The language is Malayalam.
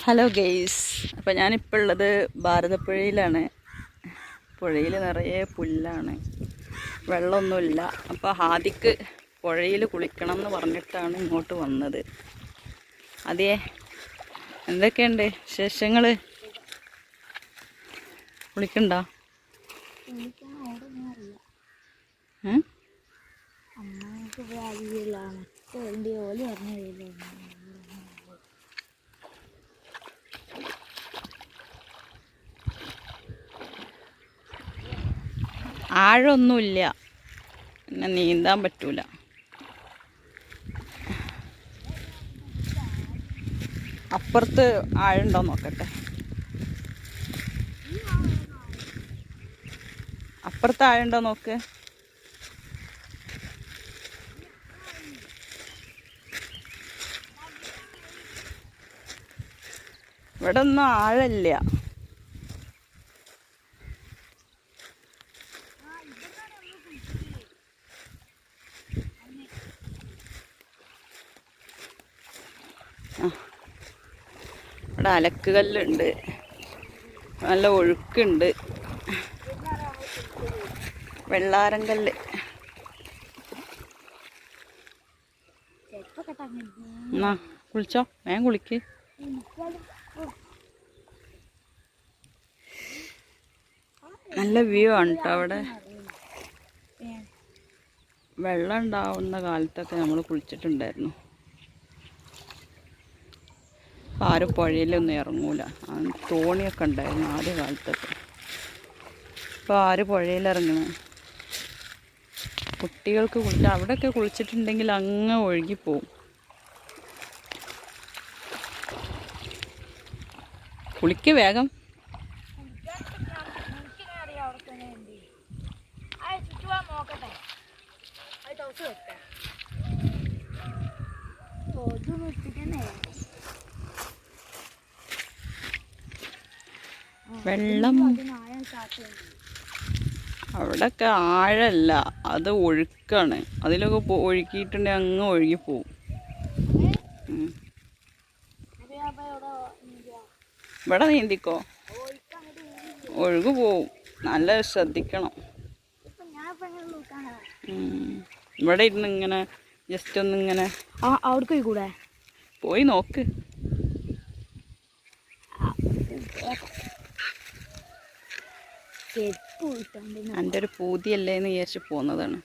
ഹലോ ഗെയ്സ്, അപ്പോൾ ഞാനിപ്പോൾ ഉള്ളത് ഭാരതപ്പുഴയിലാണ്. പുഴയിൽ നിറയെ പുല്ലാണ്, വെള്ളമൊന്നുമില്ല. അപ്പോൾ ഹാദിക്ക് പുഴയിൽ കുളിക്കണം എന്ന് പറഞ്ഞിട്ടാണ് ഇങ്ങോട്ട് വന്നത്. അതേ, എന്തൊക്കെയുണ്ട് വിശേഷങ്ങൾ? കുളിക്കണ്ടോ? ആഴമൊന്നുമില്ല, പിന്നെ നീന്താൻ പറ്റൂല. അപ്പുറത്ത് ആഴുണ്ടോ നോക്കട്ടെ. അപ്പുറത്ത് ആഴുണ്ടോ നോക്ക്. ഇവിടെ ഒന്നും ആഴമില്ല. ഇവിടെ അലക്കുകല്ലുണ്ട്, നല്ല ഒഴുക്കുണ്ട്. വെള്ളാരങ്കല്ല്. എന്നാ കുളിച്ചോ, വേഗം കുളിക്ക്. നല്ല വ്യൂ ആണ് കേട്ടോ അവിടെ. വെള്ളം ഉണ്ടാവുന്ന കാലത്തൊക്കെ നമ്മൾ കുളിച്ചിട്ടുണ്ടായിരുന്നു. അപ്പോൾ ആരും പുഴയിലൊന്നും ഇറങ്ങൂല. തോണിയൊക്കെ ഉണ്ടായിരുന്നു ആദ്യ കാലത്തൊക്കെ. ഇപ്പോൾ ആര് പുഴയിലിറങ്ങണ? കുട്ടികൾക്ക് കുളിച്ചാൽ അവിടെയൊക്കെ കുളിച്ചിട്ടുണ്ടെങ്കിൽ അങ്ങ് ഒഴുകിപ്പോവും. കുളിക്ക് വേഗം. വെള്ളം അവിടെയൊക്കെ ആഴല്ല, അത് ഒഴുക്കാണ്. അതിലൊക്കെ ഒഴുക്കിയിട്ടുണ്ടെങ്കിൽ അങ്ങ് ഒഴുകിപ്പോവും. ഇവിടെ നീന്തിക്കോ, ഒഴുകു പോവും. നല്ല ശ്രദ്ധിക്കണം. ഇവിടെ ഇരുന്ന് ഇങ്ങനെ ജസ്റ്റ് ഒന്നിങ്ങനെ അവിടെ കൂടെ പോയി നോക്ക്. എൻ്റെ ഒരു പൂതിയല്ലേ എന്ന് വിചാരിച്ച് പോന്നതാണ്.